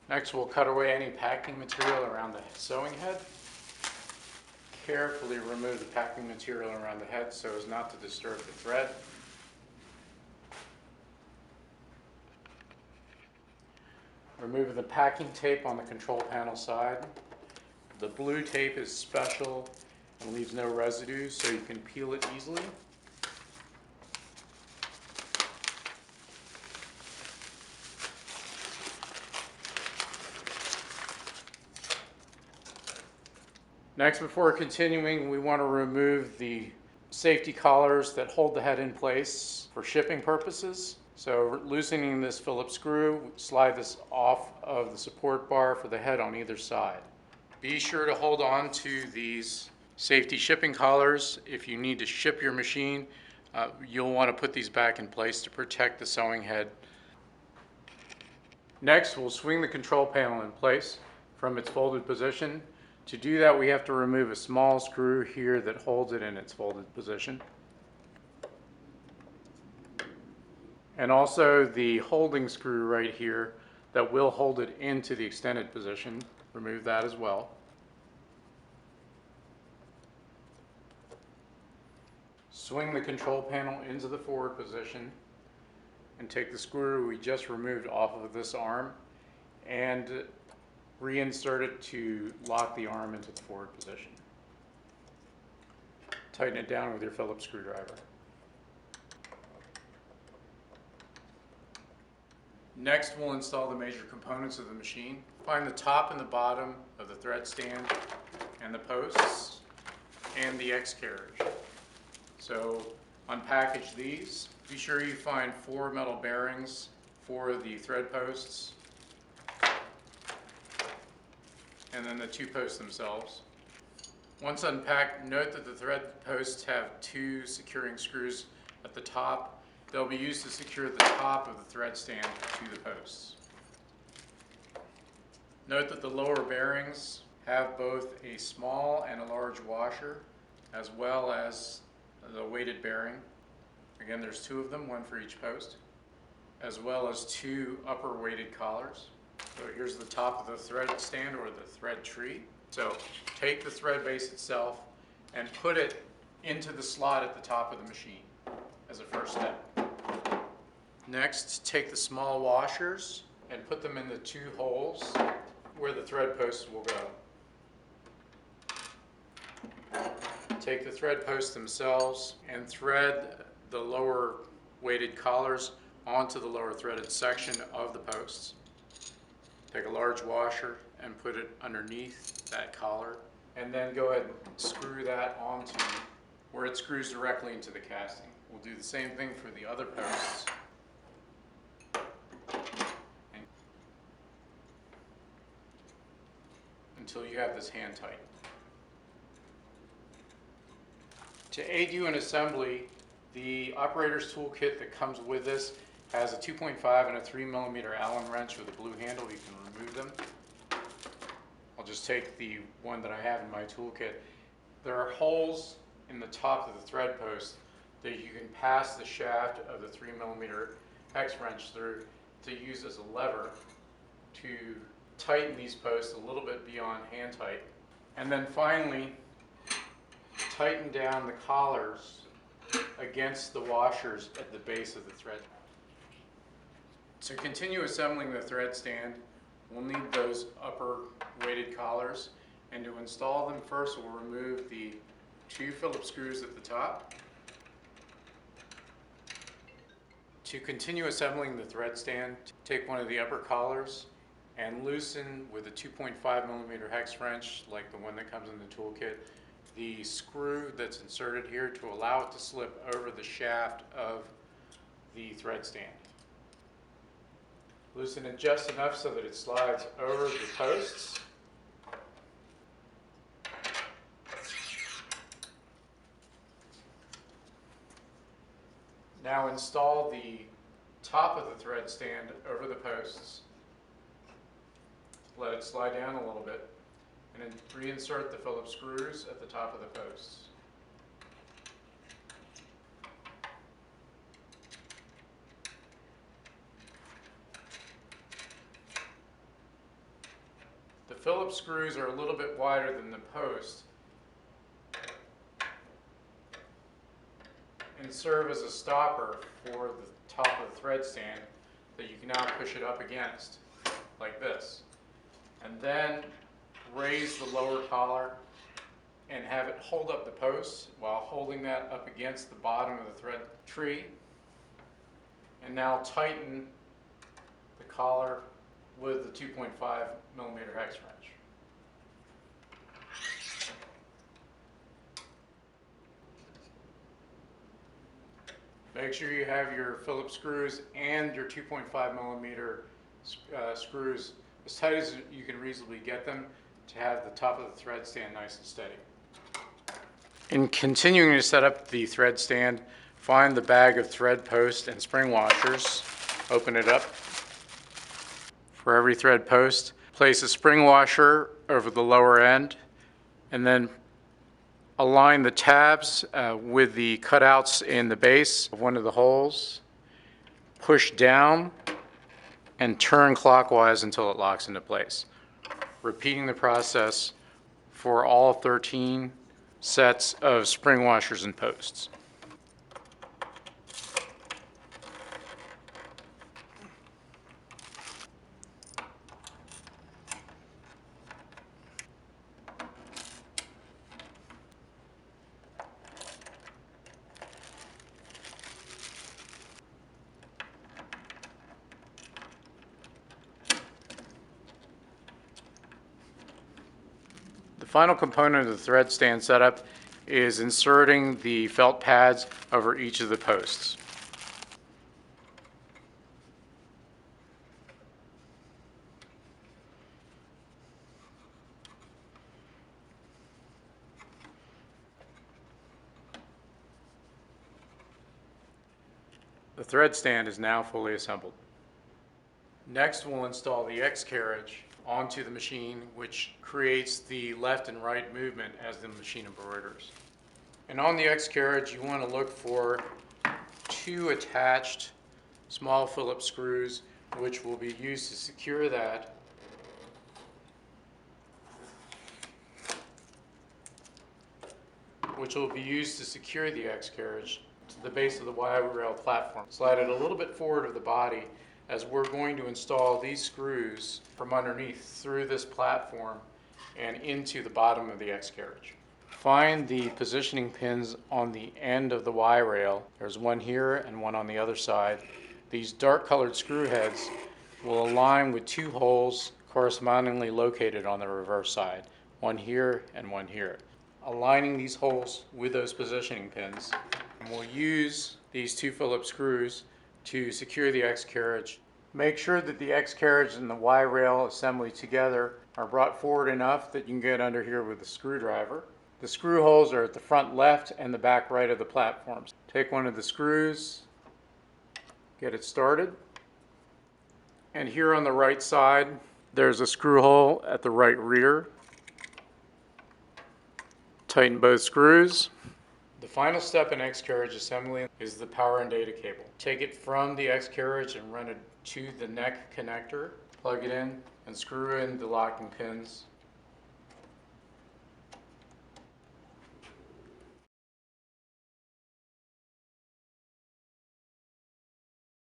Next, we'll cut away any packing material around the sewing head. Carefully remove the packing material around the head so as not to disturb the thread. Remove the packing tape on the control panel side. The blue tape is special and leaves no residue, so you can peel it easily. Next, before continuing, we want to remove the safety collars that hold the head in place for shipping purposes. So loosening this Phillips screw, slide this off of the support bar for the head on either side. Be sure to hold on to these safety shipping collars. If you need to ship your machine, you'll want to put these back in place to protect the sewing head. Next, we'll swing the control panel in place from its folded position. To do that, we have to remove a small screw here that holds it in its folded position. And also the holding screw right here that will hold it into the extended position. Remove that as well. Swing the control panel into the forward position and take the screw we just removed off of this arm and reinsert it to lock the arm into the forward position. Tighten it down with your Phillips screwdriver. Next, we'll install the major components of the machine. Find the top and the bottom of the thread stand and the posts and the X carriage. So unpackage these. Be sure you find 4 metal bearings for the thread posts and then the 2 posts themselves. Once unpacked, note that the thread posts have 2 securing screws at the top. They'll be used to secure the top of the thread stand to the posts. Note that the lower bearings have both a small and a large washer, as well as the weighted bearing. Again, there's 2 of them, 1 for each post, as well as 2 upper weighted collars. So here's the top of the thread stand or the thread tree. So take the thread base itself and put it into the slot at the top of the machine as a first step. Next, take the small washers and put them in the 2 holes where the thread posts will go. Take the thread posts themselves and thread the lower weighted collars onto the lower threaded section of the posts. Take a large washer and put it underneath that collar, and then go ahead and screw that onto where it screws directly into the casting. We'll do the same thing for the other posts. Until you have this hand tight. To aid you in assembly, the operator's toolkit that comes with this has a 2.5 and a 3mm Allen wrench with a blue handle. You can remove them. I'll just take the one that I have in my toolkit. There are holes in the top of the thread post that you can pass the shaft of the 3mm hex wrench through to use as a lever to tighten these posts a little bit beyond hand tight. And then finally, tighten down the collars against the washers at the base of the thread. To continue assembling the thread stand, we'll need those upper weighted collars, and to install them first we'll remove the 2 Phillips screws at the top. To continue assembling the thread stand, take one of the upper collars and loosen with a 2.5mm hex wrench, like the one that comes in the toolkit, the screw that's inserted here to allow it to slip over the shaft of the thread stand. Loosen it just enough so that it slides over the posts. Now install the top of the thread stand over the posts. Let it slide down a little bit, and then reinsert the Phillips screws at the top of the posts. Phillips screws are a little bit wider than the post and serve as a stopper for the top of the thread stand that you can now push it up against, like this. And then raise the lower collar and have it hold up the posts while holding that up against the bottom of the thread tree. And now tighten the collar with the 2.5 millimeter hex wrench. Make sure you have your Phillips screws and your 2.5 millimeter screws as tight as you can reasonably get them to have the top of the thread stand nice and steady. In continuing to set up the thread stand, find the bag of thread post and spring washers, open it up. For every thread post, place a spring washer over the lower end and then align the tabs with the cutouts in the base of one of the holes. Push down and turn clockwise until it locks into place. Repeating the process for all 13 sets of spring washers and posts. The final component of the thread stand setup is inserting the felt pads over each of the posts. The thread stand is now fully assembled. Next, we'll install the X carriage onto the machine, which creates the left and right movement as the machine embroiders. And on the X carriage, you want to look for 2 attached small Phillips screws, which will be used to secure that. Which will be used to secure the X carriage to the base of the Y rail platform. Slide it a little bit forward of the body as we're going to install these screws from underneath through this platform and into the bottom of the X carriage. Find the positioning pins on the end of the Y rail. There's one here and one on the other side. These dark colored screw heads will align with 2 holes correspondingly located on the reverse side, one here and one here. Aligning these holes with those positioning pins, and we'll use these 2 Phillips screws to secure the X carriage. Make sure that the X carriage and the Y rail assembly together are brought forward enough that you can get under here with a screwdriver. The screw holes are at the front left and the back right of the platforms. Take one of the screws, get it started, and here on the right side there's a screw hole at the right rear. Tighten both screws. The final step in X carriage assembly is the power and data cable. Take it from the X carriage and run it to the neck connector, plug it in, and screw in the locking pins